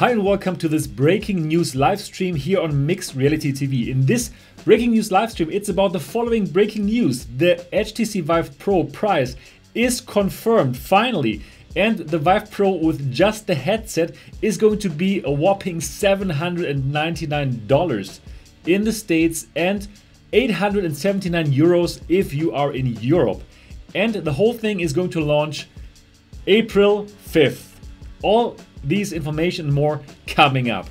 Hi and welcome to this breaking news live stream here on Mixed Reality TV. In this breaking news live stream, it's about the following breaking news. The HTC Vive Pro price is confirmed finally, and the Vive Pro with just the headset is going to be a whopping $799 in the States and 879 euros if you are in Europe. And the whole thing is going to launch April 5th. All these information and more coming up.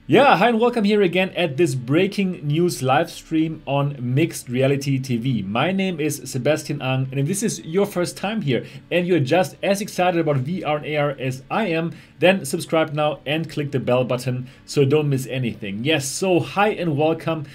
Yeah, hi and welcome here again at this breaking news live stream on Mixed Reality TV. My name is Sebastian Ang, and if this is your first time here and you're just as excited about VR and AR as I am, then subscribe now and click the bell button so don't miss anything. Yes, so hi and welcome.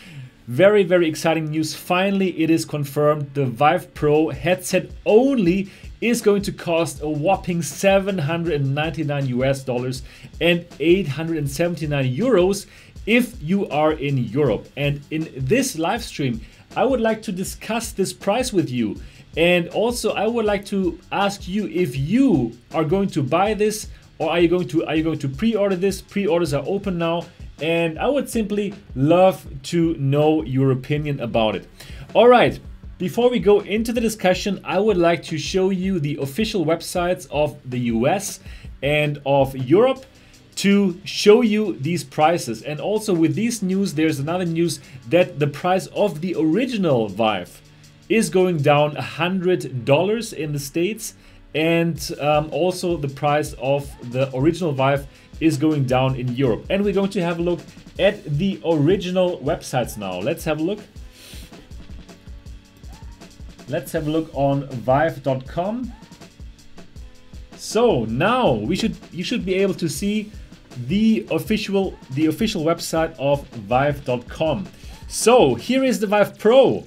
Very, very exciting news. Finally, it is confirmed. The Vive Pro headset only is going to cost a whopping $799 and 879 euros if you are in Europe. And in this live stream, I would like to discuss this price with you. And also, I would like to ask you if you are going to buy this, or are you going to pre-order this? Pre-orders are open now. And I would simply love to know your opinion about it. All right, before we go into the discussion, I would like to show you the official websites of the US and of Europe to show you these prices. And also with these news, there's another news that the price of the original Vive is going down $100 in the States. And also the price of the original Vive is going down in Europe. And we're going to have a look at the original websites now. Let's have a look. Let's have a look on vive.com. So now you should be able to see the official website of vive.com. So here is the Vive Pro.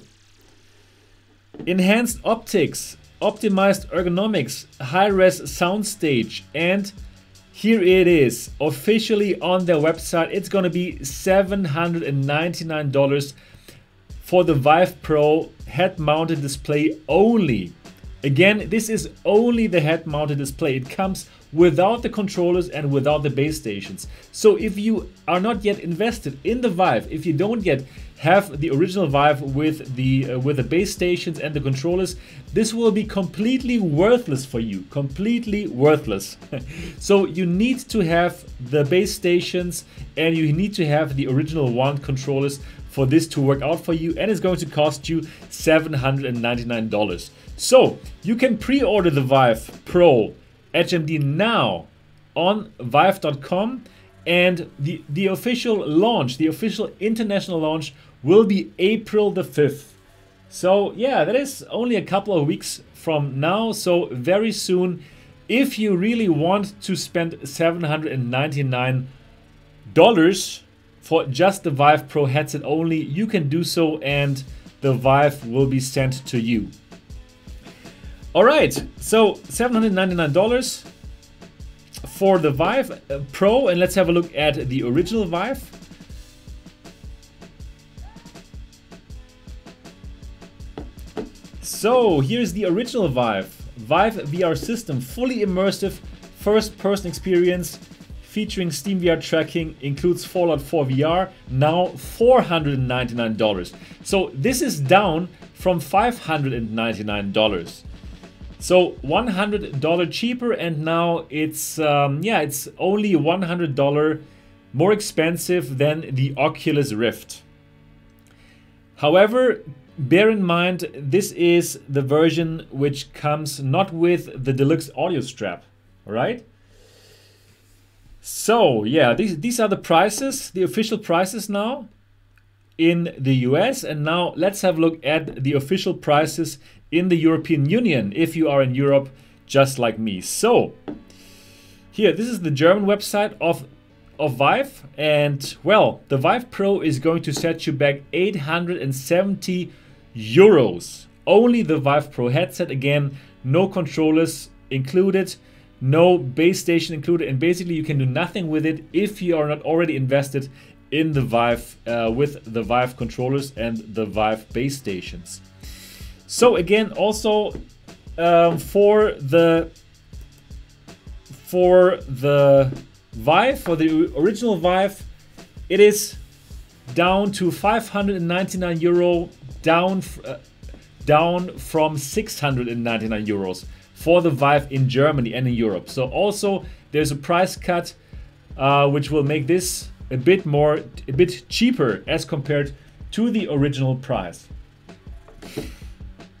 Enhanced optics, optimized ergonomics, high-res soundstage, and here it is, officially on their website. It's gonna be $799 for the Vive Pro head-mounted display only. Again, this is only the head-mounted display. It comes without the controllers and without the base stations. So if you are not yet invested in the Vive, if you don't yet have the original Vive with the base stations and the controllers, this will be completely worthless for you. Completely worthless. So you need to have the base stations and you need to have the original wand controllers for this to work out for you, and it's going to cost you $799. So you can pre-order the Vive Pro HMD now on vive.com, and the official launch, the official international launch, will be April the 5th. So yeah, that is only a couple of weeks from now. So very soon, if you really want to spend $799 for just the Vive Pro headset only, you can do so, and the Vive will be sent to you. All right, so $799 for the Vive Pro, and let's have a look at the original Vive. So here's the original Vive VR system, fully immersive first-person experience featuring Steam VR tracking, includes Fallout 4 VR, now $499. So this is down from $599. So $100 cheaper, and now it's it's only $100 more expensive than the Oculus Rift. However, bear in mind, this is the version which comes not with the deluxe audio strap, all right? So yeah, these are the prices, the official prices now in the US. And now let's have a look at the official prices in the European Union if you are in Europe just like me. So here, this is the German website of Vive, and well, the Vive Pro is going to set you back 870 euros. Only the Vive Pro headset, again, no controllers included, no base station included, and basically you can do nothing with it if you are not already invested in the Vive with the Vive controllers and the Vive base stations. So again, also for the Vive, for the original Vive, it is down to 599 euro, down from 699 euros for the Vive in Germany and in Europe. So also there's a price cut which will make this a bit cheaper as compared to the original price.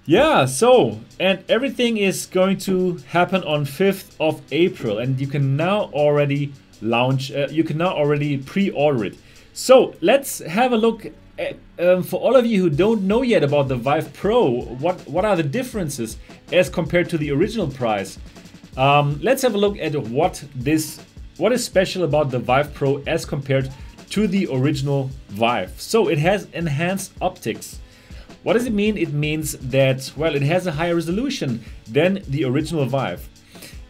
Yeah, so, and everything is going to happen on 5th of April, and you can now already launch, you can now already pre-order it. So let's have a look at, for all of you who don't know yet about the Vive Pro, what are the differences as compared to the original price. Let's have a look at what is special about the Vive Pro as compared to the original Vive. So it has enhanced optics. What does it mean? It means that, well, it has a higher resolution than the original Vive.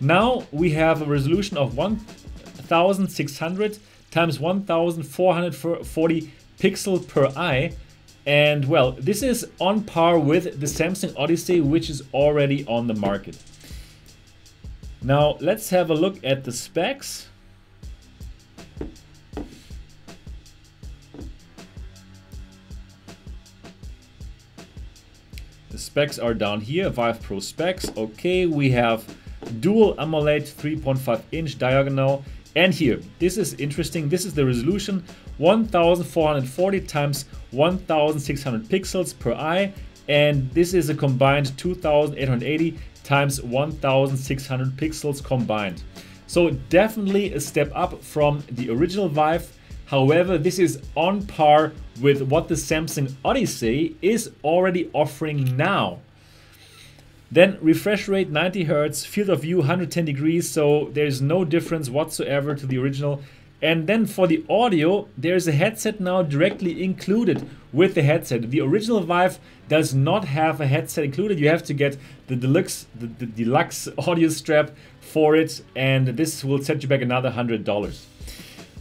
Now we have a resolution of 1600 times 1440 pixels per eye. And well, this is on par with the Samsung Odyssey, which is already on the market. Now let's have a look at the specs. The specs are down here, Vive Pro specs. Okay, we have dual AMOLED 3.5 inch diagonal. And here, this is interesting. This is the resolution 1440 times 1600 pixels per eye. And this is a combined 2880 times 1600 pixels combined. So definitely a step up from the original Vive. However, this is on par with what the Samsung Odyssey is already offering now. Then refresh rate 90 Hz, field of view 110 degrees, so there's no difference whatsoever to the original. And then for the audio, there's a headset now directly included with the headset. The original Vive does not have a headset included. You have to get the deluxe audio strap for it, and this will set you back another $100.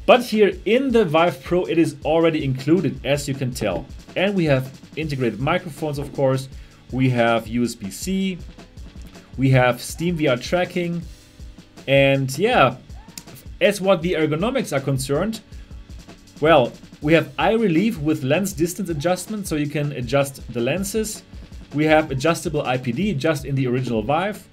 But here in the Vive Pro, it is already included, as you can tell. And we have integrated microphones, of course. We have USB-C. We have Steam VR tracking. And yeah, as what the ergonomics are concerned, well, we have eye relief with lens distance adjustment, so you can adjust the lenses. We have adjustable IPD, just in the original Vive.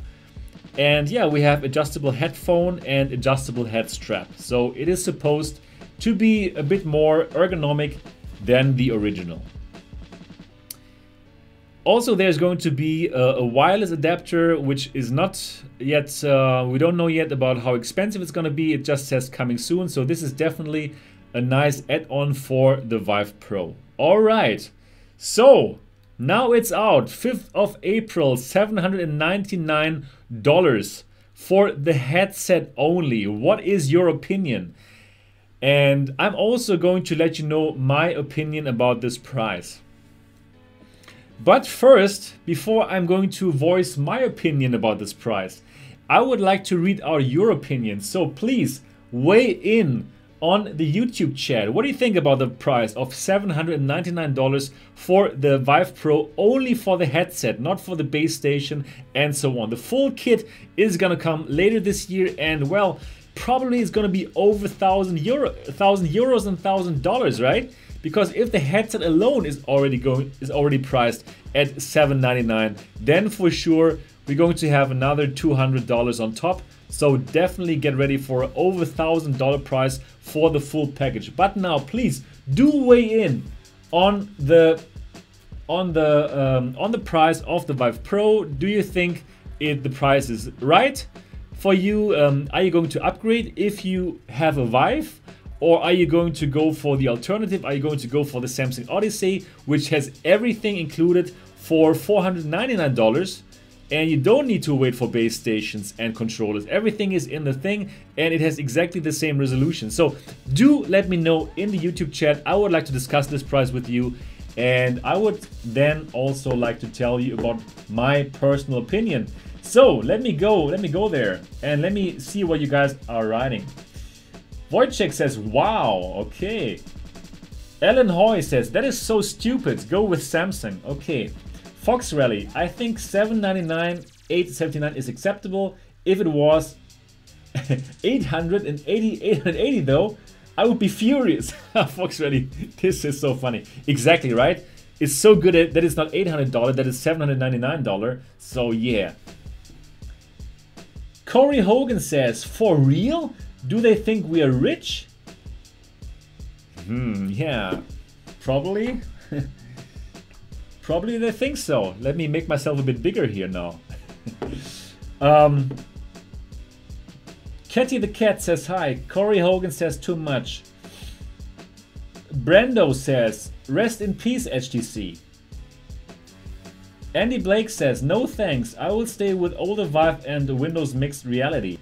And yeah, we have adjustable headphone and adjustable head strap. So it is supposed to be a bit more ergonomic than the original. Also, there's going to be a wireless adapter, which is not yet, we don't know yet about how expensive it's going to be. It just says coming soon. So this is definitely a nice add-on for the Vive Pro. All right, so now it's out, 5th of April, $799 for the headset only. What is your opinion? And I'm also going to let you know my opinion about this price. But first, before I'm going to voice my opinion about this price, I would like to read out your opinion. So please weigh in on the YouTube chat. What do you think about the price of $799 for the Vive Pro, only for the headset, not for the base station and so on? The full kit is gonna come later this year, and well, probably it's gonna be over €1,000 and $1,000, right? Because if the headset alone is already priced at $799, then for sure we're going to have another $200 on top. So definitely get ready for an over $1,000 price for the full package. But now please do weigh in on the price of the Vive Pro. Do you think the price is right for you? Are you going to upgrade if you have a Vive? Or are you going to go for the alternative? Are you going to go for the Samsung Odyssey, which has everything included for $499? And you don't need to wait for base stations and controllers. Everything is in the thing, and it has exactly the same resolution. So do let me know in the YouTube chat. I would like to discuss this price with you. And I would then also like to tell you about my personal opinion. So let me go there and let me see what you guys are writing. Wojciech says, wow, okay. Ellen Hoy says, that is so stupid, go with Samsung. Okay, Fox Rally, I think $799, $879 is acceptable. If it was 880 though, I would be furious. Fox Rally, this is so funny. Exactly, right? It's so good that it's not $800, that is $799. So yeah. Corey Hogan says, for real? Do they think we are rich? Yeah, probably. Probably they think so. Let me make myself a bit bigger here now. Catty the Cat says hi. Corey Hogan says too much. Brando says, rest in peace HTC. Andy Blake says, no thanks. I will stay with older Vive and the Windows Mixed Reality.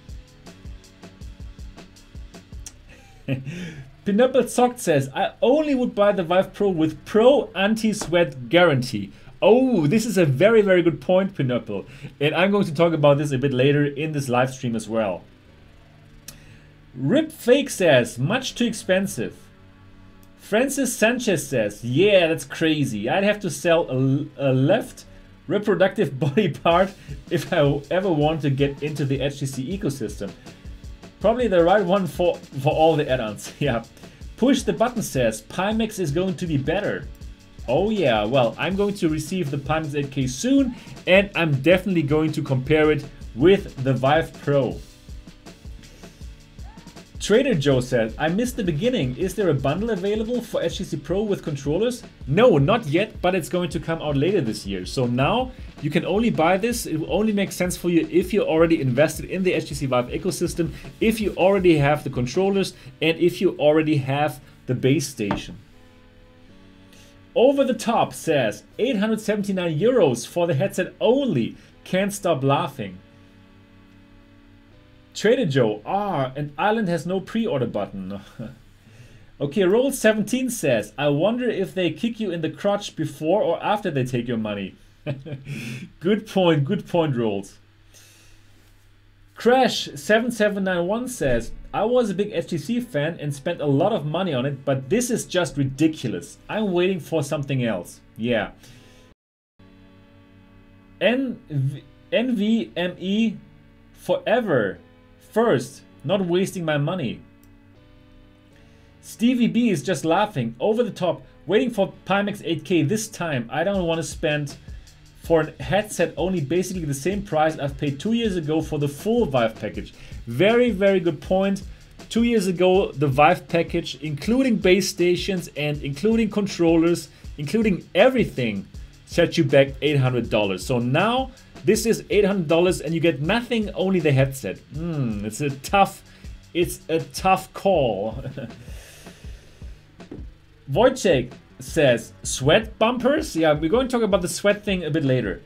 Pineapple Socked says, I only would buy the Vive Pro with Pro Anti-Sweat Guarantee. Oh, this is a very, very good point, Pineapple. And I'm going to talk about this a bit later in this live stream as well. Rip Fake says, much too expensive. Francis Sanchez says, yeah, that's crazy. I'd have to sell a left reproductive body part if I ever want to get into the HTC ecosystem. Probably the right one for all the add-ons. Yeah. Push the Button says, Pimax is going to be better. Oh yeah, well, I'm going to receive the Pimax 8K soon, and I'm definitely going to compare it with the Vive Pro. Trader Joe said, I missed the beginning. Is there a bundle available for HTC Pro with controllers? No, not yet, but it's going to come out later this year. So now you can only buy this. It will only make sense for you if you already invested in the HTC Vive ecosystem, if you already have the controllers, and if you already have the base station. Over the Top says, 879 euros for the headset only. Can't stop laughing. Trader Joe, and Island has no pre-order button. Okay, Roll 17 says, I wonder if they kick you in the crotch before or after they take your money. Good point, Rolls. Crash 7791 says, I was a big HTC fan and spent a lot of money on it, but this is just ridiculous. I'm waiting for something else. Yeah. NVMe forever. First, not wasting my money. Stevie B is just laughing. Over the Top, waiting for Pimax 8K this time. I don't want to spend for a headset only basically the same price I've paid 2 years ago for the full Vive package. Very, very good point. 2 years ago, the Vive package, including base stations and including controllers, including everything, set you back $800. So now, this is $800 and you get nothing, only the headset. It's a tough call. Wojciech says, sweat bumpers? Yeah, we're going to talk about the sweat thing a bit later.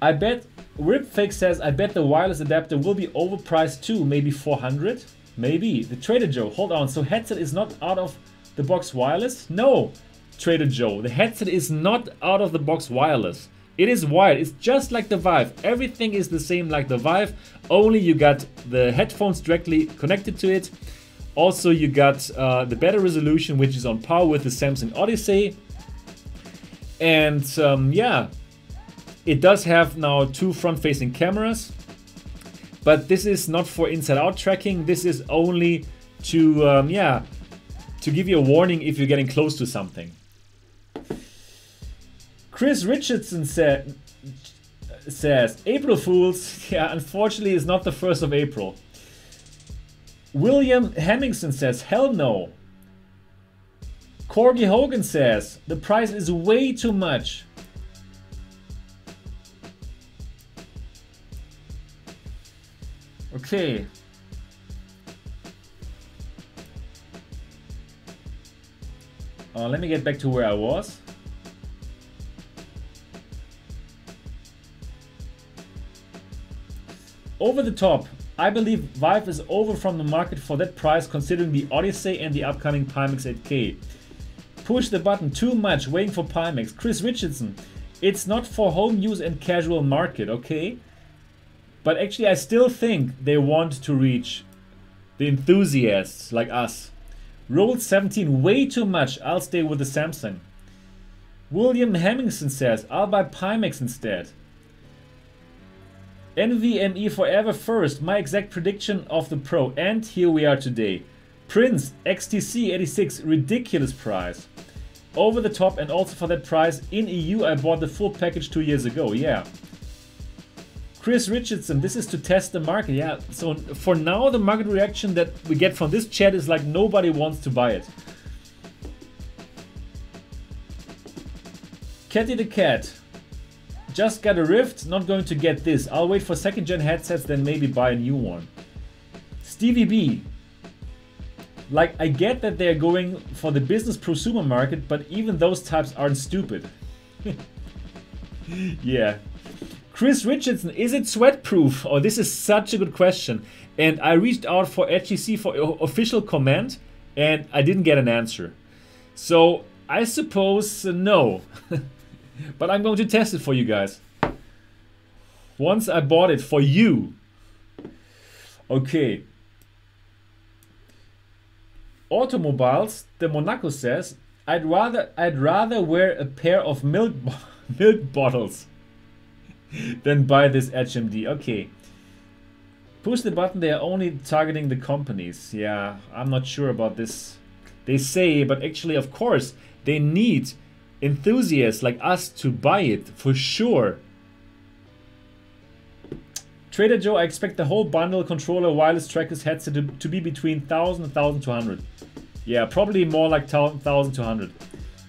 I bet, Ripfake says, I bet the wireless adapter will be overpriced too, maybe 400? Maybe. The Trader Joe, hold on, so headset is not out of the box wireless? No, Trader Joe, the headset is not out of the box wireless. It is wired, it's just like the Vive. Everything is the same like the Vive, only you got the headphones directly connected to it. Also you got the better resolution, which is on par with the Samsung Odyssey. And yeah, it does have now 2 front-facing cameras. But this is not for inside-out tracking, this is only to, yeah, to give you a warning if you're getting close to something. Chris Richardson says, April Fools. Yeah, unfortunately it's not the 1st of April. William Hemmingson says, hell no. Corgi Hogan says, the price is way too much. Okay. Let me get back to where I was. Over the Top, I believe Vive is over from the market for that price considering the Odyssey and the upcoming Pimax 8K. Push the button too much, waiting for Pimax. Chris Richardson, it's not for home use and casual market, okay? But actually I still think they want to reach the enthusiasts like us. Roll 17, way too much, I'll stay with the Samsung. William Hemmingson says, I'll buy Pimax instead. NVMe forever first, my exact prediction of the Pro, and here we are today. Prince XTC 86, ridiculous price. Over the top, and also for that price in EU I bought the full package 2 years ago, yeah. Chris Richardson, this is to test the market, yeah. So for now the market reaction that we get from this chat is like nobody wants to buy it. Catty the Cat, just got a Rift, not going to get this. I'll wait for 2nd gen headsets, then maybe buy a new one. Stevie B, like I get that they're going for the business prosumer market, but even those types aren't stupid. Yeah. Chris Richardson, is it sweat proof? Oh, this is such a good question. And I reached out for HTC for official comment and I didn't get an answer. So I suppose no. But I'm going to test it for you guys. Once I bought it for you. Okay. Automobiles, the Monaco says, I'd rather wear a pair of milk bottles than buy this HMD. Okay. Push the button, they are only targeting the companies. Yeah, I'm not sure about this. They say, but actually, of course, they need enthusiasts like us to buy it for sure. Trader Joe, I expect the whole bundle, controller, wireless trackers, headset to be between 1,000 and 1,200. Yeah, probably more like 1,200.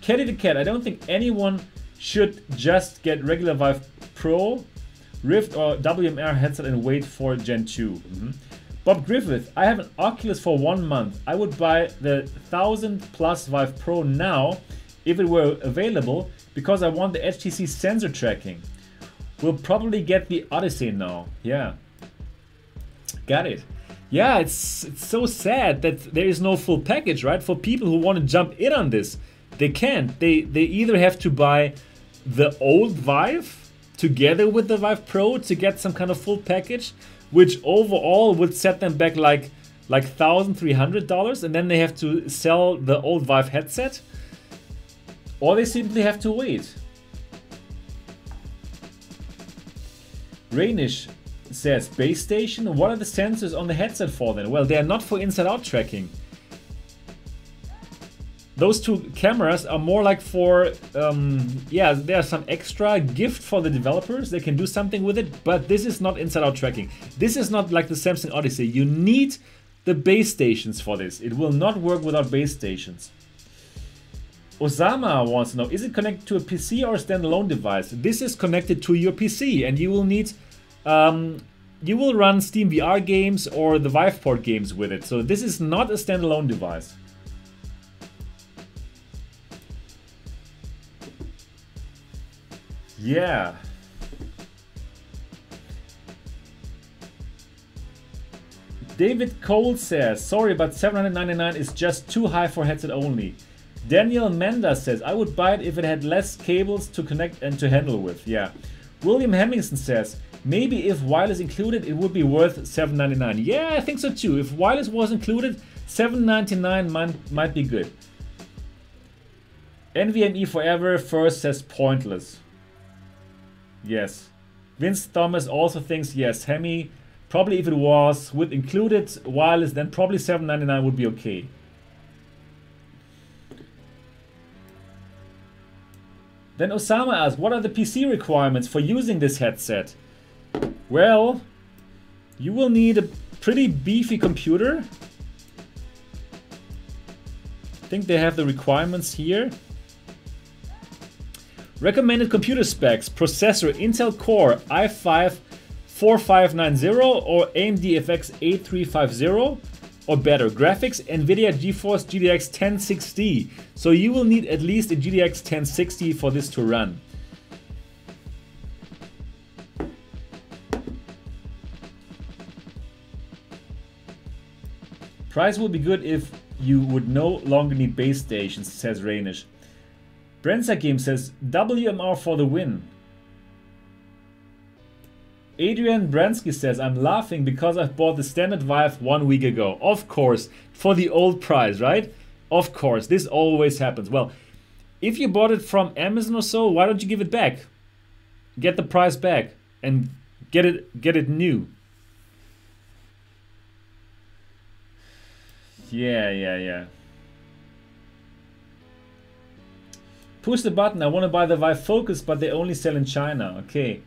Catty the Cat, I don't think anyone should just get regular Vive Pro, Rift or WMR headset and wait for Gen 2. Bob Griffith, I have an Oculus for 1 month. I would buy the 1,000 plus Vive Pro now if it were available because I want the HTC sensor tracking. We'll probably get the Odyssey now. Yeah. Got it. Yeah, it's so sad that there is no full package, right? For people who want to jump in on this, they can't. They either have to buy the old Vive together with the Vive Pro to get some kind of full package, which overall would set them back like $1,300, and then they have to sell the old Vive headset, or they simply have to wait. Rainish says, base station, what are the sensors on the headset for then? Well, they are not for inside-out tracking. Those two cameras are more like for, yeah, there are some extra gift for the developers. They can do something with it, but this is not inside-out tracking. This is not like the Samsung Odyssey. You need the base stations for this. It will not work without base stations. Osama wants to know, is it connected to a PC or a standalone device? This is connected to your PC, and you will need, you will run Steam VR games or the Viveport games with it. So this is not a standalone device. Yeah. David Cole says, sorry, but $799 is just too high for headset only. Daniel Menda says, I would buy it if it had less cables to connect and to handle with. Yeah. William Hemmingson says, maybe if wireless included, it would be worth $799. Yeah, I think so too. If wireless was included, $799 might be good. NVMe forever first says pointless. Yes. Vince Thomas also thinks yes. Hemi, probably if it was with included wireless, then probably $799 would be okay. Then Osama asks, what are the PC requirements for using this headset? Well, you will need a pretty beefy computer. I think they have the requirements here. Recommended computer specs, processor Intel Core i5-4590 or AMD FX 8350 or better. Graphics NVIDIA GeForce GTX 1060. So you will need at least a GTX 1060 for this to run. Price will be good if you would no longer need base stations, says Rainish. Brensakim says, WMR for the win. Adrian Bransky says, I'm laughing because I bought the standard Vive 1 week ago. Of course, for the old price, right? Of course, this always happens. Well, if you bought it from Amazon or so, why don't you give it back? Get the price back and get it new. Yeah. Push the button. I want to buy the Vive Focus, but they only sell in China. Okay.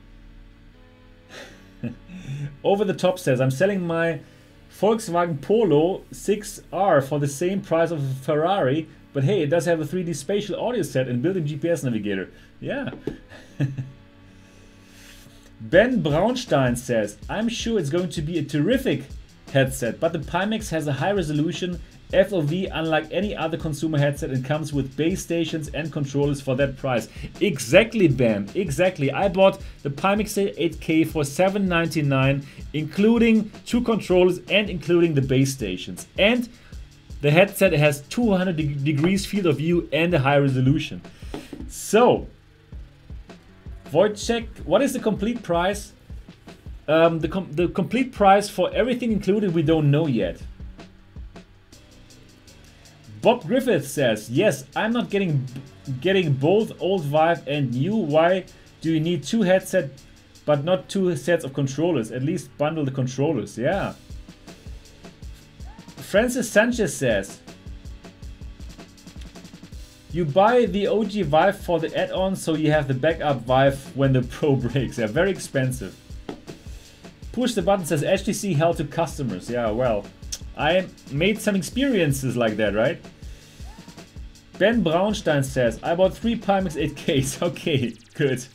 Over the top says, I'm selling my Volkswagen Polo 6R for the same price of a Ferrari, but hey, it does have a 3D spatial audio set and built-in GPS navigator. Yeah. Ben Braunstein says, I'm sure it's going to be a terrific headset, but the Pimax has a high resolution FOV unlike any other consumer headset and comes with base stations and controllers for that price. Exactly, Ben, exactly. I bought the Pimax 8K for $799, including 2 controllers and including the base stations. And the headset has 200 degrees field of view and a high resolution. So, Wojciech, what is the complete price? The complete price for everything included we don't know yet. Bob Griffith says, yes, I'm not getting both old Vive and new. Why do you need 2 headsets but not 2 sets of controllers? At least bundle the controllers. Yeah. Francis Sanchez says, you buy the OG Vive for the add-on so you have the backup Vive when the Pro breaks. They're very expensive. Push the button says HTC held to customers. Yeah, well, I made some experiences like that, right? Ben Braunstein says, I bought 3 Pimax 8Ks. Okay, good.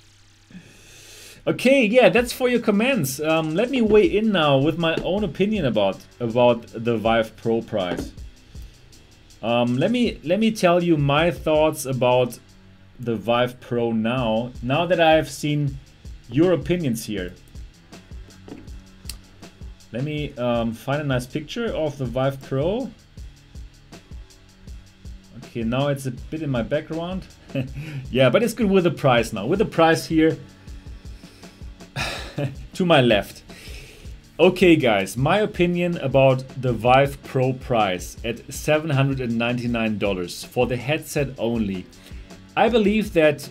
Okay, yeah, that's for your comments. Let me weigh in now with my own opinion about the Vive Pro price. Let me tell you my thoughts about the Vive Pro now that I've seen your opinions here. Let me find a nice picture of the Vive Pro. Okay, now it's a bit in my background. Yeah, but it's good with the price now. With the price here to my left. Okay, guys, my opinion about the Vive Pro price at $799 for the headset only. I believe that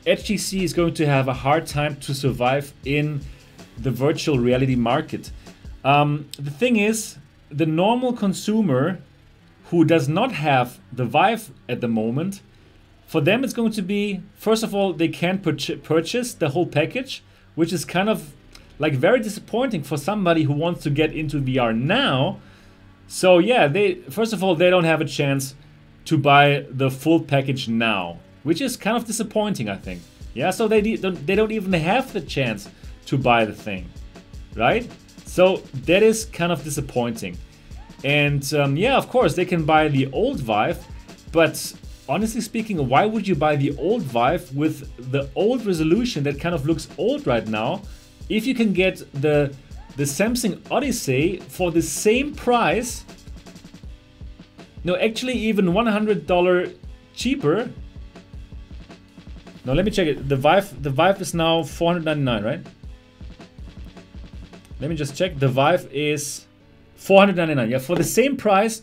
HTC is going to have a hard time to survive in the virtual reality market. The thing is, the normal consumer who does not have the Vive at the moment, for them it's going to be, first of all, they can't purchase the whole package, which is kind of like very disappointing for somebody who wants to get into VR now. So yeah, first of all, they don't have a chance to buy the full package now, which is kind of disappointing, I think. Yeah, so they don't even have the chance to buy the thing, right? So that is kind of disappointing. And yeah, of course, they can buy the old Vive, but honestly speaking, why would you buy the old Vive with the old resolution that kind of looks old right now, if you can get the Samsung Odyssey for the same price? No, actually even $100 cheaper. No, let me check it. The Vive is now $499, right? Let me just check. The Vive is $499. Yeah, for the same price,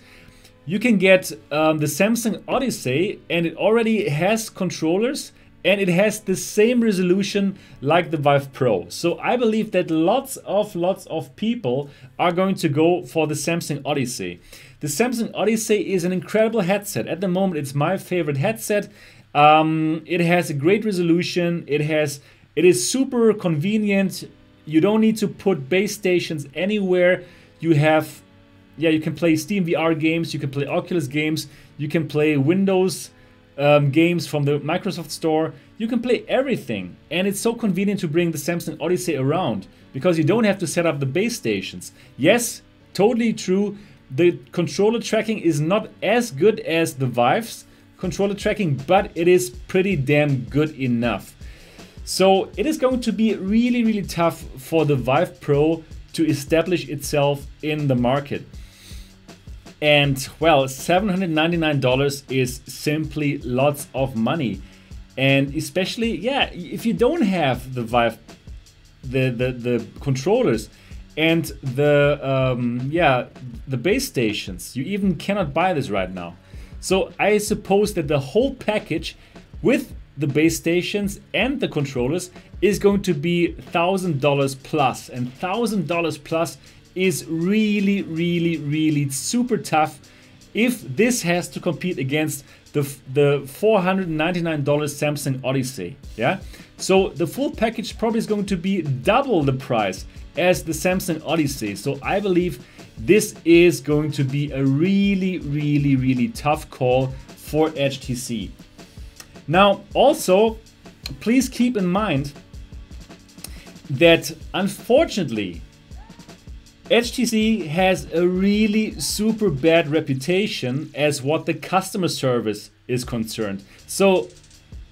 you can get the Samsung Odyssey, and it already has controllers and it has the same resolution like the Vive Pro. So I believe that lots of people are going to go for the Samsung Odyssey. The Samsung Odyssey is an incredible headset. At the moment, it's my favorite headset. It has a great resolution. It is super convenient. You don't need to put base stations anywhere. You have, yeah, you can play Steam VR games, you can play Oculus games, you can play Windows games from the Microsoft Store. You can play everything, and it's so convenient to bring the Samsung Odyssey around because you don't have to set up the base stations. Yes, totally true. The controller tracking is not as good as the Vive's controller tracking, but it is pretty damn good enough. So it is going to be really, really tough for the Vive Pro to establish itself in the market. And well, $799 is simply lots of money. And especially, yeah, if you don't have the Vive, the controllers and the base stations, you even cannot buy this right now. So I suppose that the whole package with the base stations and the controllers is going to be $1,000 plus, and $1,000 plus is really, really, really super tough if this has to compete against the $499 Samsung Odyssey. Yeah, so the full package probably is going to be double the price as the Samsung Odyssey. So I believe this is going to be a really, really, really tough call for HTC. Now, also, please keep in mind that unfortunately, HTC has a really super bad reputation as what the customer service is concerned. So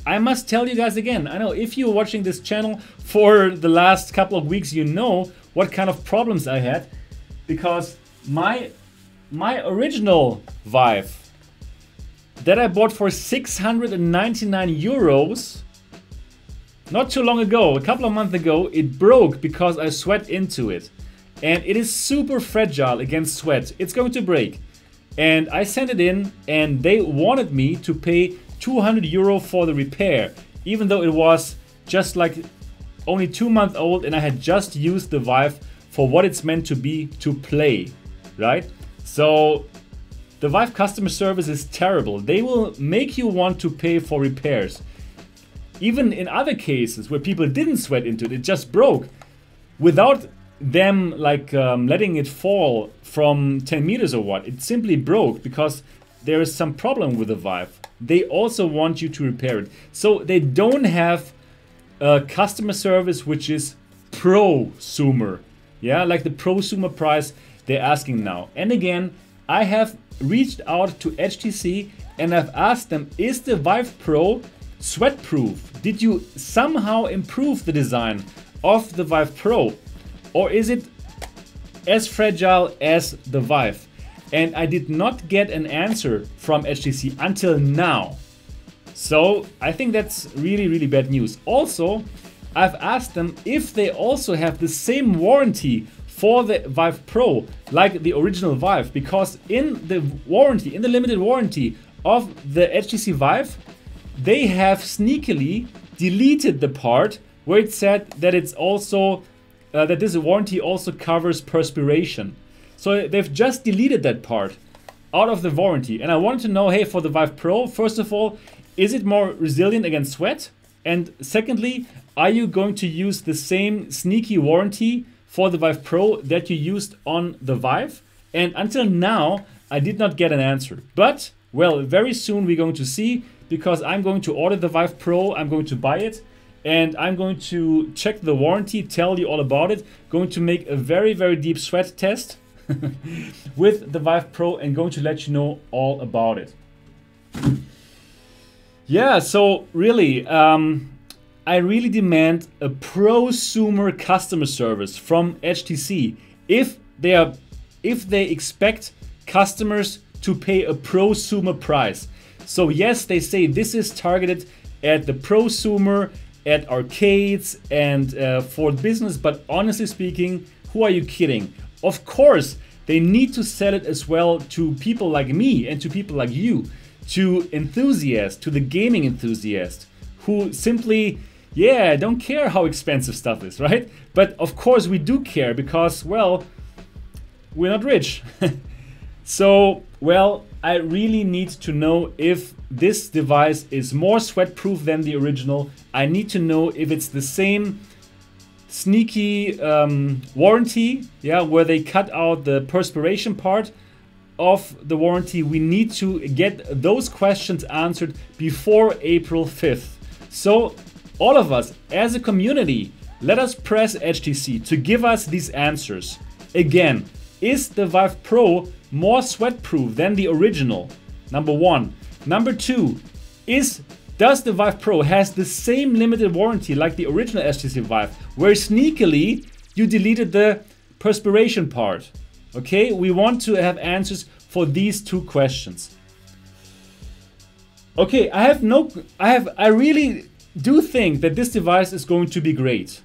I must tell you guys again, I know if you're watching this channel for the last couple of weeks, you know what kind of problems I had, because my original Vive that I bought for 699 euros not too long ago, a couple of months ago, it broke because I sweat into it. And it is super fragile against sweat. It's going to break. And I sent it in and they wanted me to pay 200 euro for the repair, even though it was just like only 2 months old and I had just used the Vive for what it's meant to be, to play, right? So the Vive customer service is terrible. They will make you want to pay for repairs. Even in other cases where people didn't sweat into it, it just broke. Without them like letting it fall from 10 meters or what, it simply broke because there is some problem with the Vive. They also want you to repair it. So they don't have a customer service which is prosumer. Yeah, like the prosumer price they're asking now. And again, I have reached out to HTC and I've asked them, is the Vive Pro sweat proof? Did you somehow improve the design of the Vive Pro? Or is it as fragile as the Vive? And I did not get an answer from HTC until now. So I think that's really, really bad news. Also, I've asked them if they also have the same warranty for the Vive Pro like the original Vive, because in the warranty, in the limited warranty of the HTC Vive, they have sneakily deleted the part where it said that it's also that this warranty also covers perspiration. So they've just deleted that part out of the warranty. And I wanted to know, hey, for the Vive Pro, first of all, is it more resilient against sweat? And secondly, are you going to use the same sneaky warranty for the Vive Pro that you used on the Vive? And until now, I did not get an answer. But, well, very soon we're going to see, because I'm going to order the Vive Pro, I'm going to buy it, and I'm going to check the warranty, tell you all about it, going to make a very, very deep sweat test with the Vive Pro and going to let you know all about it. Yeah, so really, I really demand a prosumer customer service from HTC if they expect customers to pay a prosumer price. So yes, they say this is targeted at the prosumer, at arcades and for business, but honestly speaking, who are you kidding? Of course, they need to sell it as well to people like me and to people like you, to enthusiasts, to the gaming enthusiast, who simply, yeah, don't care how expensive stuff is, right? But of course we do care because, well, we're not rich. So, well, I really need to know if this device is more sweat proof than the original. I need to know if it's the same sneaky warranty, yeah, where they cut out the perspiration part of the warranty. We need to get those questions answered before April 5th. So all of us as a community, let us press HTC to give us these answers. Again, is the Vive Pro more sweat proof than the original? Number one. Number two, does the Vive Pro has the same limited warranty like the original HTC Vive, where sneakily you deleted the perspiration part? Okay, we want to have answers for these two questions. Okay, I really do think that this device is going to be great.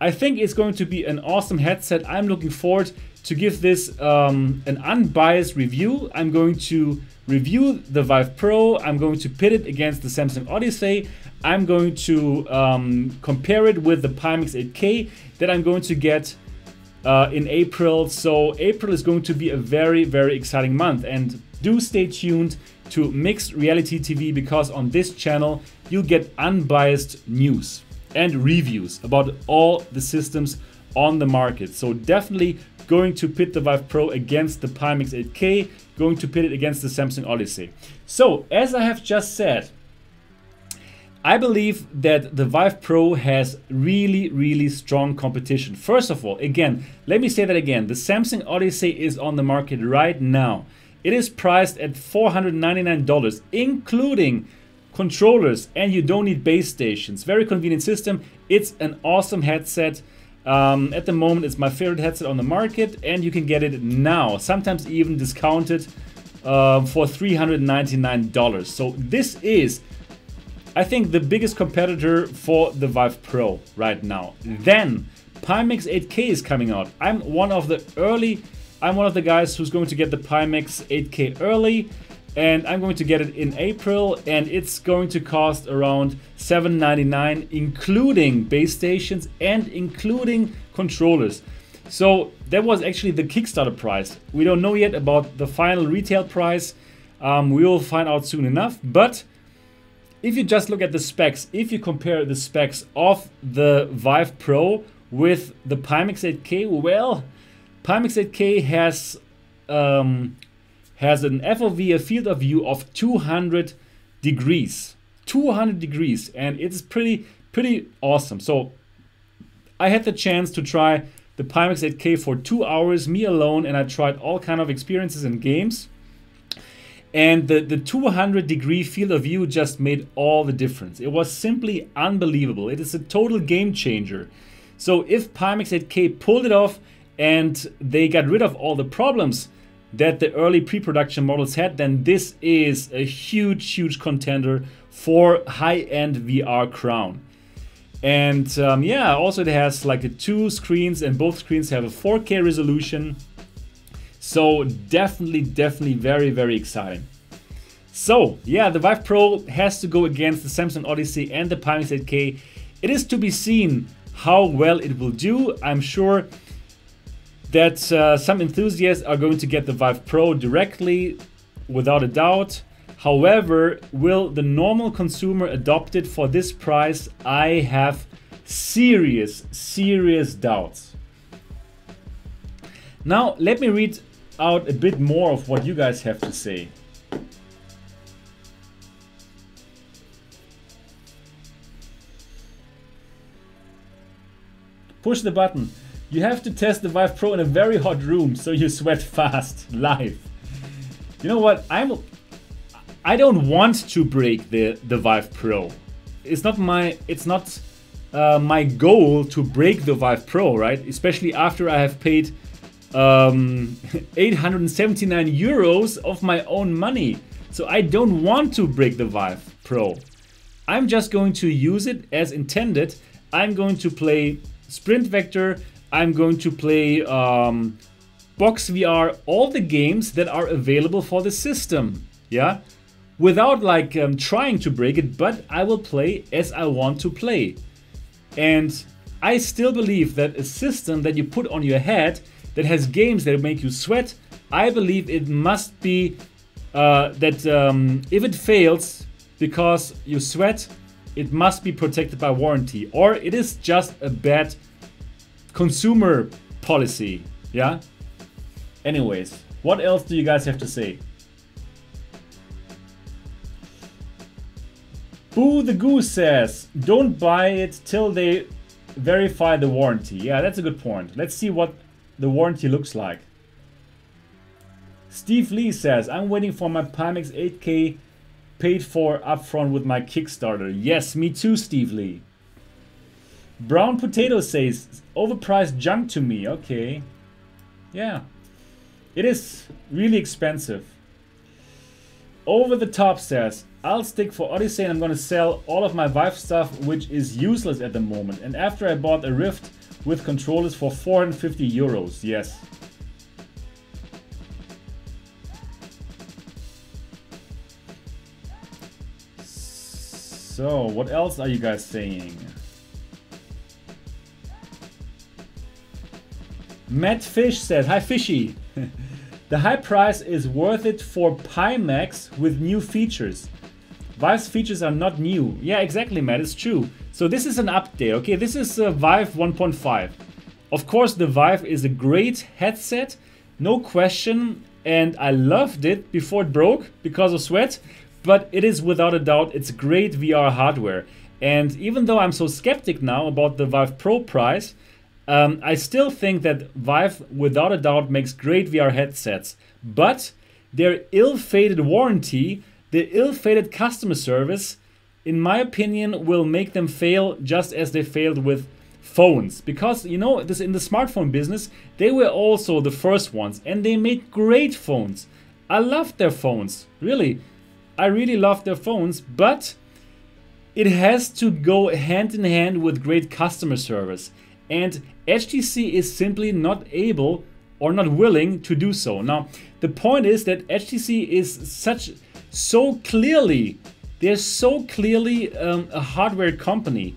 I think it's going to be an awesome headset. I'm looking forward to give this an unbiased review. I'm going to review the Vive Pro. I'm going to pit it against the Samsung Odyssey. I'm going to compare it with the Pimax 8K that I'm going to get in April. So April is going to be a very, very exciting month. And do stay tuned to Mixed Reality TV, because on this channel you'll get unbiased news and reviews about all the systems on the market. So definitely going to pit the Vive Pro against the Pimax 8K, going to pit it against the Samsung Odyssey. So as I have just said, I believe that the Vive Pro has really, really strong competition. First of all, again, let me say that again, the Samsung Odyssey is on the market right now. It is priced at $499, including controllers, and you don't need base stations. Very convenient system. It's an awesome headset. At the moment, it's my favorite headset on the market, and you can get it now, sometimes even discounted for $399. So this is, I think, the biggest competitor for the Vive Pro right now. Then Pimax 8K is coming out. I'm one of the guys who's going to get the Pimax 8K early, and I'm going to get it in April, and it's going to cost around $799, including base stations and including controllers. So that was actually the Kickstarter price. We don't know yet about the final retail price. We will find out soon enough. But if you just look at the specs, if you compare the specs of the Vive Pro with the Pimax 8K, well, Pimax 8K has an FOV, a field of view of 200 degrees. 200 degrees, and it's pretty awesome. So I had the chance to try the Pimax 8K for 2 hours, me alone, and I tried all kind of experiences and games. And the 200 degree field of view just made all the difference. It was simply unbelievable. It is a total game changer. So if Pimax 8K pulled it off and they got rid of all the problems that the early pre-production models had, then this is a huge contender for high-end VR crown. And yeah, also it has like the 2 screens, and both screens have a 4K resolution. So definitely very exciting. So yeah, the Vive Pro has to go against the Samsung Odyssey and the Pimax 8K. It is to be seen how well it will do. I'm sure that some enthusiasts are going to get the Vive Pro directly, without a doubt. However, will the normal consumer adopt it for this price? I have serious doubts. Now, let me read out a bit more of what you guys have to say. Push the button. You have to test the Vive Pro in a very hot room so you sweat fast live. You know what? I don't want to break the Vive Pro. It's not my goal to break the Vive Pro, right? Especially after I have paid 879 euros of my own money. So I don't want to break the Vive Pro. I'm just going to use it as intended. I'm going to play Sprint Vector. I'm going to play Box VR, all the games that are available for the system, yeah? Without like trying to break it, but I will play as I want to play. And I still believe that a system that you put on your head that has games that make you sweat, I believe it must be that if it fails because you sweat, it must be protected by warranty, or it is just a bad consumer policy, yeah? Anyways, what else do you guys have to say? Boo the Goose says, don't buy it till they verify the warranty. Yeah, that's a good point. Let's see what the warranty looks like. Steve Lee says, I'm waiting for my Pimax 8K paid for upfront with my Kickstarter. Yes, me too, Steve Lee. Brown Potato says, overpriced junk to me. Okay. Yeah. It is really expensive. Over the Top says, I'll stick for Odyssey and I'm gonna sell all of my Vive stuff, which is useless at the moment. And after I bought a Rift with controllers for 450 euros. Yes. So, what else are you guys saying? Matt Fish said, hi Fishy. The high price is worth it for Pimax with new features. Vive's features are not new. Yeah, exactly, Matt, it's true. So this is an update, okay? This is Vive 1.5. Of course, the Vive is a great headset, no question. And I loved it before it broke because of sweat. But it is without a doubt, it's great VR hardware. And even though I'm so skeptic now about the Vive Pro price, I still think that Vive without a doubt makes great VR headsets. But their ill-fated warranty, the ill-fated customer service, in my opinion, will make them fail just as they failed with phones. Because, you know, this in the smartphone business, they were also the first ones. And they made great phones. I loved their phones, really. I really love their phones, but it has to go hand in hand with great customer service. And HTC is simply not able or not willing to do so. Now, the point is that HTC is so clearly a hardware company,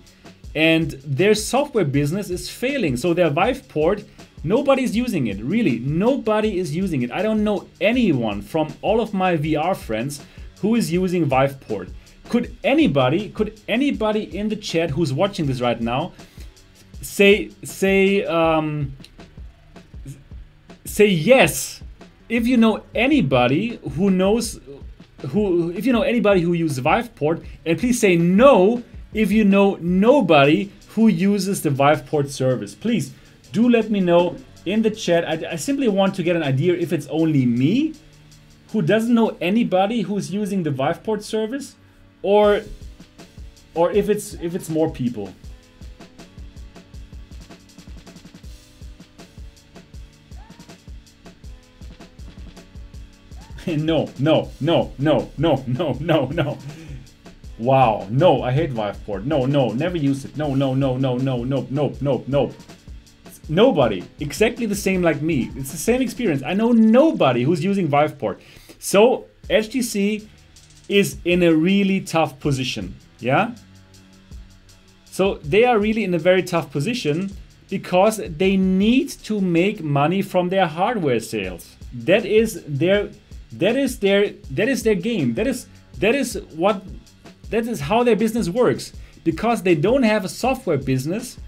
and their software business is failing. So their Vive port, nobody's using it, really. Nobody is using it. I don't know anyone from all of my VR friends who is using Vive port. Could anybody in the chat who's watching this right now say yes if you know anybody who uses Vive port, and please say no if you know nobody who uses the Vive port service. Please do let me know in the chat. I simply want to get an idea if it's only me who doesn't know anybody who's using the Vive port service, or if it's more people. No. Wow, no, I hate Vive port. No, never use it. No. Nobody. Exactly the same like me. It's the same experience. I know nobody who's using Vive port. So HTC is in a really tough position. Yeah? So they are really in a very tough position because they need to make money from their hardware sales. That is their game. That is how their business works. Because they don't have a software business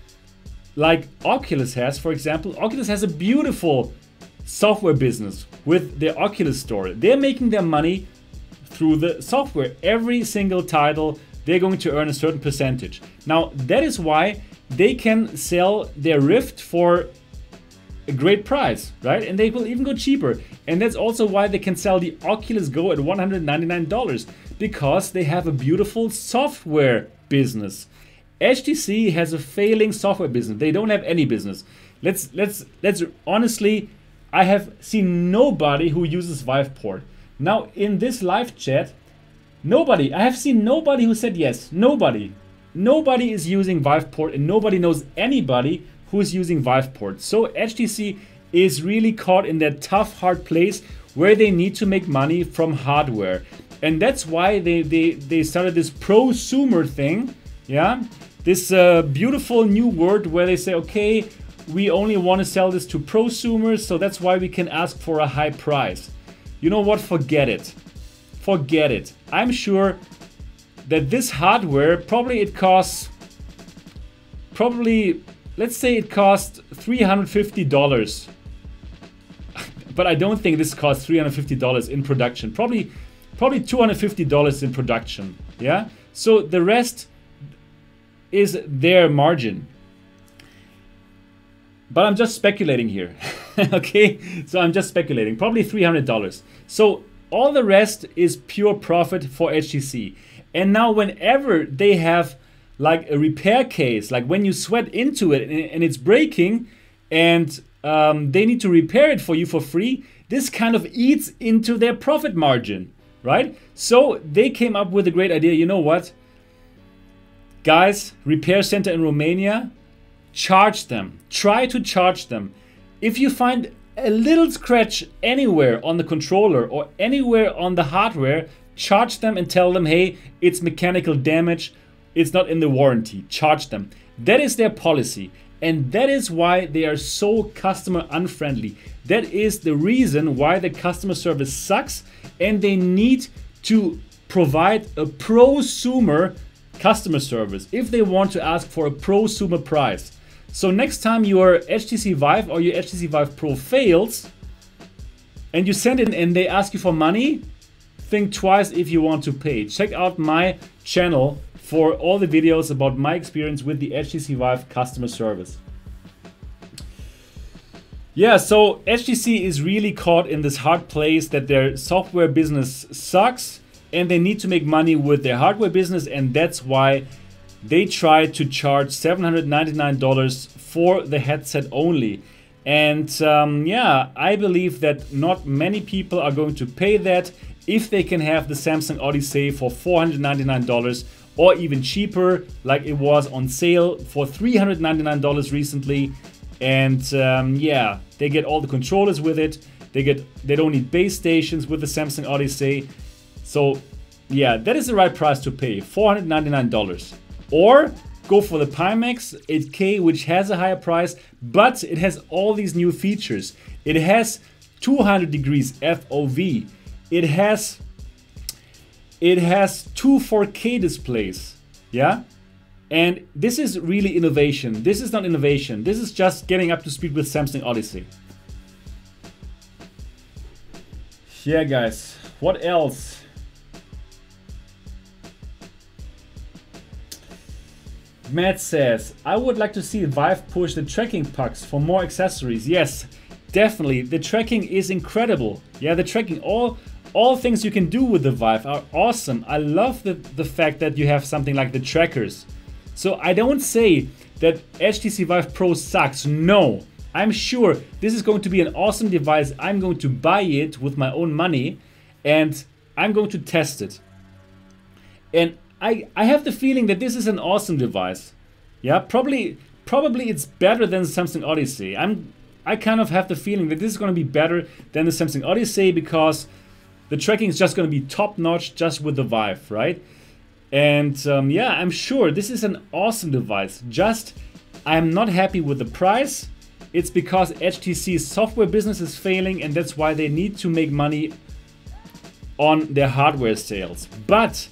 like Oculus has, for example. Oculus has a beautiful software business with their Oculus store. They're making their money through the software. Every single title, they're going to earn a certain percentage. Now, that is why they can sell their Rift for a great price, right? And they will even go cheaper. And that's also why they can sell the Oculus Go at $199, because they have a beautiful software business. HTC has a failing software business. They don't have any business. Let's honestly, I have seen nobody who uses Vive port. Now in this live chat, I have seen nobody who said yes. Nobody is using Vive port, and nobody knows anybody who is using Vive port. So HTC is really caught in that tough, hard place where they need to make money from hardware. And that's why they started this prosumer thing. Yeah, this beautiful new word where they say, okay, we only want to sell this to prosumers, so that's why we can ask for a high price. You know what? Forget it. Forget it. I'm sure that this hardware, let's say it costs $350. But I don't think this costs $350 in production. Probably $250 in production. Yeah? So the rest is their margin. But I'm just speculating here. Okay? So I'm just speculating. Probably $300. So all the rest is pure profit for HTC. And now whenever they have like a repair case, like when you sweat into it and it's breaking, and they need to repair it for you for free, this kind of eats into their profit margin, right? So they came up with a great idea. You know what? Guys, repair center in Romania, charge them. Try to charge them. If you find a little scratch anywhere on the controller or anywhere on the hardware, charge them and tell them, hey, it's mechanical damage, it's not in the warranty. Charge them. That is their policy, and that is why they are so customer unfriendly. That is the reason why the customer service sucks, and they need to provide a prosumer customer service if they want to ask for a prosumer price. So next time your HTC Vive or your HTC Vive Pro fails and you send it and they ask you for money, think twice if you want to pay. Check out my channel for all the videos about my experience with the HTC Vive customer service. Yeah, so HTC is really caught in this hard place that their software business sucks and they need to make money with their hardware business, and that's why they try to charge $799 for the headset only. And yeah, I believe that not many people are going to pay that if they can have the Samsung Odyssey for $499 or even cheaper, like it was on sale for $399 recently. And yeah, they get all the controllers with it. They don't need base stations with the Samsung Odyssey. So yeah, that is the right price to pay, $499. Or go for the Pimax 8K, which has a higher price, but it has all these new features. It has 200 degrees FOV. It has two 4K displays, yeah? And this is really innovation. This is not innovation. This is just getting up to speed with Samsung Odyssey. Yeah, guys, what else? Matt says, I would like to see Vive push the tracking pucks for more accessories. Yes, definitely. The tracking is incredible. Yeah, the tracking, all things you can do with the Vive are awesome. I love the fact that you have something like the trackers. So I don't say that HTC Vive Pro sucks. No, I'm sure this is going to be an awesome device. I'm going to buy it with my own money and I'm going to test it. And I have the feeling that this is an awesome device. Yeah, probably it's better than the Samsung Odyssey. I kind of have the feeling that this is going to be better than the Samsung Odyssey because the tracking is just going to be top notch just with the Vive, right? And yeah, I'm sure this is an awesome device. Just I'm not happy with the price. It's because HTC's software business is failing and that's why they need to make money on their hardware sales. But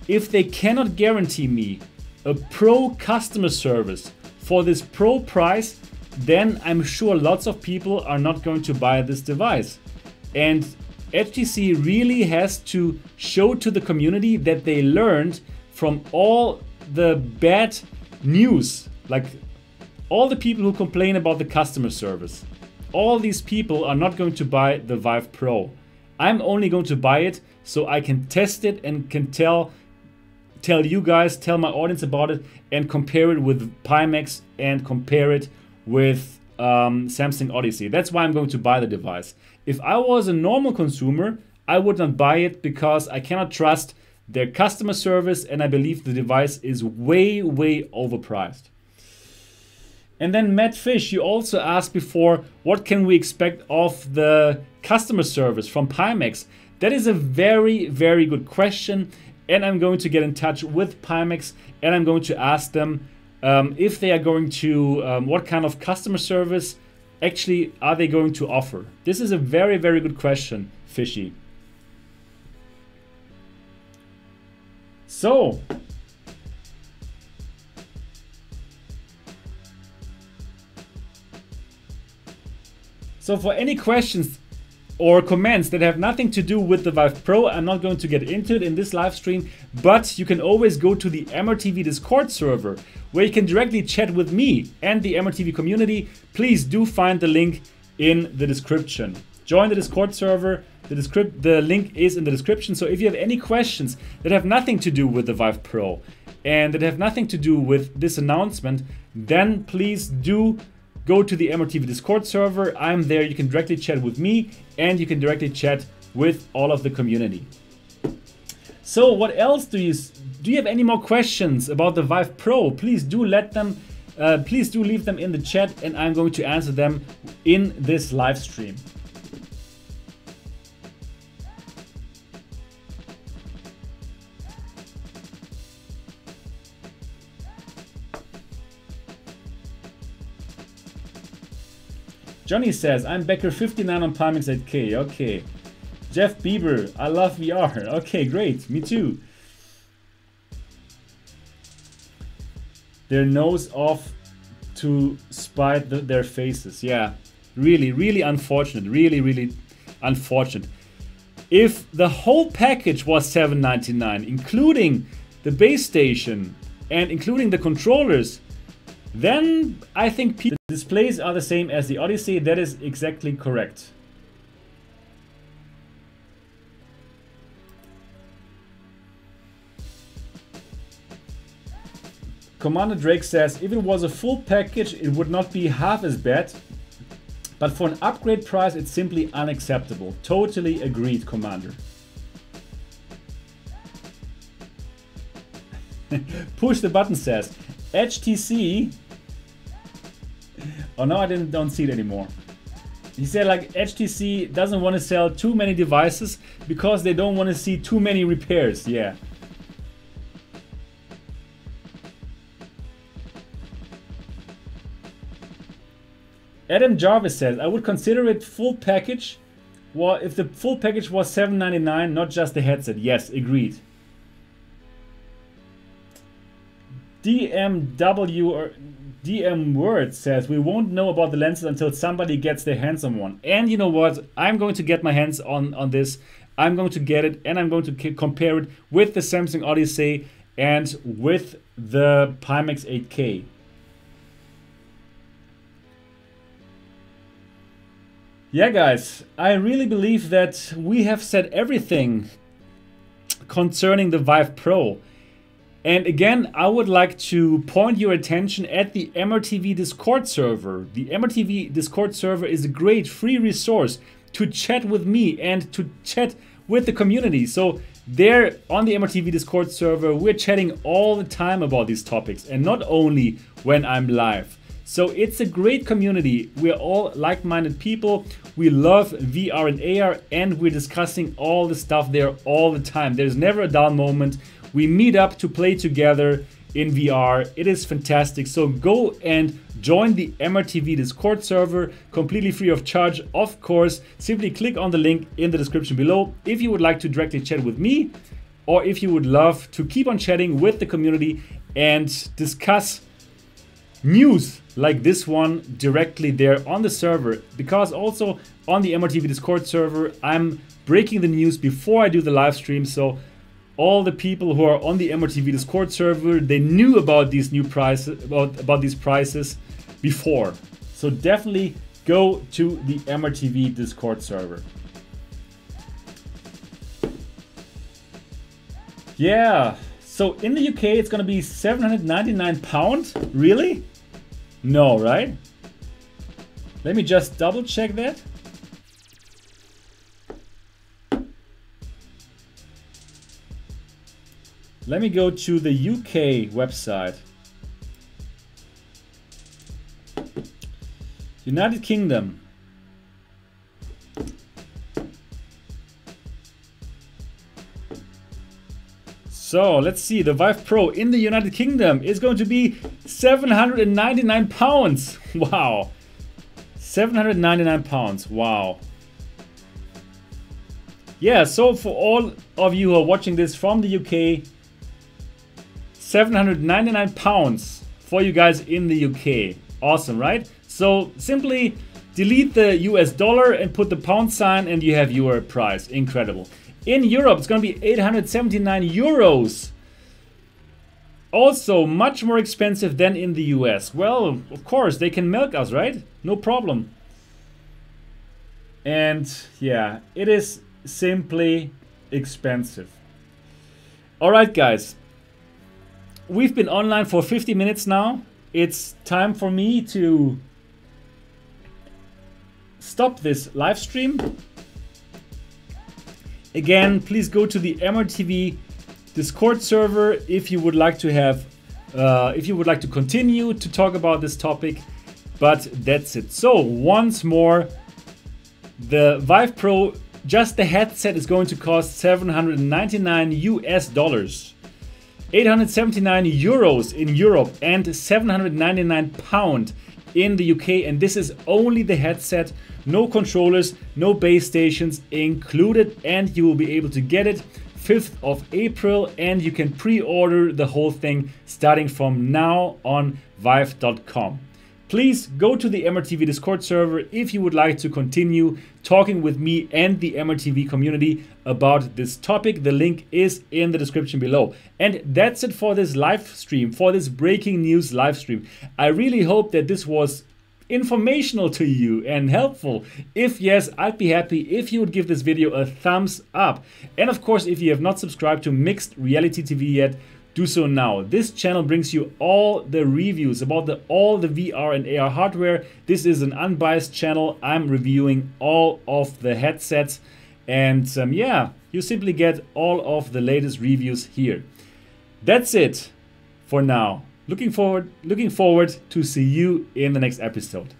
if they cannot guarantee me a pro customer service for this pro price, then I'm sure lots of people are not going to buy this device. And HTC really has to show to the community that they learned from all the bad news, like all the people who complain about the customer service. All these people are not going to buy the Vive Pro. I'm only going to buy it so I can test it and can tell you guys, tell my audience about it and compare it with Pimax and compare it with Samsung Odyssey. That's why I'm going to buy the device. If I was a normal consumer, I would not buy it because I cannot trust their customer service and I believe the device is way, way overpriced. And then Matt Fish, you also asked before, what can we expect of the customer service from Pimax? That is a very, very good question. And I'm going to get in touch with Pimax and I'm going to ask them if they are going to, what kind of customer service actually are they going to offer? This is a very, very good question, Fishy. So, for any questions or comments that have nothing to do with the Vive Pro, I'm not going to get into it in this live stream, but you can always go to the MRTV Discord server where you can directly chat with me and the MRTV community. Please do find the link in the description. Join the Discord server. The link is in the description. So if you have any questions that have nothing to do with the Vive Pro and that have nothing to do with this announcement, then please do go to the MRTV Discord server. I'm there. You can directly chat with me and you can directly chat with all of the community. So what else do you have any more questions about the Vive Pro? Please do let them please do leave them in the chat and I'm going to answer them in this live stream. Johnny says, I'm backer 59 on Pimax-8K. Okay. Jeff Bieber, I love VR. Okay, great. Me too. Their nose off to spite their faces. Yeah, really, really unfortunate. Really, really unfortunate. If the whole package was $7.99, including the base station and including the controllers, then I think the displays are the same as the Odyssey. That is exactly correct. Commander Drake says, if it was a full package, it would not be half as bad. But for an upgrade price, it's simply unacceptable. Totally agreed, Commander. Push the button says, HTC. Oh no, I don't see it anymore. He said like HTC doesn't want to sell too many devices because they don't want to see too many repairs. Yeah. Adam Jarvis says, I would consider it full package. Well, if the full package was $7.99, not just the headset. Yes, agreed. DMW or DM Word says, we won't know about the lenses until somebody gets their hands on one. And you know what? I'm going to get my hands on this. I'm going to get it and I'm going to compare it with the Samsung Odyssey and with the Pimax-8K. Yeah, guys, I really believe that we have said everything concerning the Vive Pro. And again, I would like to point your attention at the MRTV Discord server. The MRTV Discord server is a great free resource to chat with me and to chat with the community. So there on the MRTV Discord server, we're chatting all the time about these topics and not only when I'm live. So it's a great community. We're all like-minded people. We love VR and AR and we're discussing all the stuff there all the time. There's never a dull moment. We meet up to play together in VR. It is fantastic. So go and join the MRTV Discord server completely free of charge. Of course, simply click on the link in the description below if you would like to directly chat with me or if you would love to keep on chatting with the community and discuss news like this one directly there on the server, because also on the MRTV Discord server I'm breaking the news before I do the live stream. So all the people who are on the MRTV Discord server, they knew about these new prices, about these prices before. So definitely go to the MRTV Discord server. Yeah, so in the UK it's gonna be £799. Really? No, right? Let me just double check that. Let me go to the UK website. United Kingdom. So let's see, the Vive Pro in the United Kingdom is going to be £799. Wow. £799. Wow. Yeah, so for all of you who are watching this from the UK, £799 for you guys in the UK. Awesome, right? So simply delete the US dollar and put the pound sign and you have your price. Incredible. In Europe, it's going to be 879 euros. Also, much more expensive than in the US. Well, of course, they can milk us, right? No problem. And yeah, it is simply expensive. All right, guys. We've been online for 50 minutes now. It's time for me to stop this live stream. Again, please go to the MRTV Discord server if you would like to have if you would like to continue to talk about this topic. But that's it. So once more, the Vive Pro, just the headset, is going to cost $799 US, 879 euros in Europe, and 799 pound in the UK. And this is only the headset, no controllers, no base stations included, and you will be able to get it 5th of April, and you can pre-order the whole thing starting from now on vive.com. Please go to the MRTV Discord server if you would like to continue talking with me and the MRTV community about this topic. The link is in the description below. And that's it for this live stream, for this breaking news live stream. I really hope that this was informational to you and helpful. If yes, I'd be happy if you would give this video a thumbs up. And of course, if you have not subscribed to Mixed Reality TV yet, do so now. This channel brings you all the reviews about all the VR and AR hardware. This is an unbiased channel. I'm reviewing all of the headsets, and yeah, you simply get all of the latest reviews here. That's it for now. Looking forward to see you in the next episode.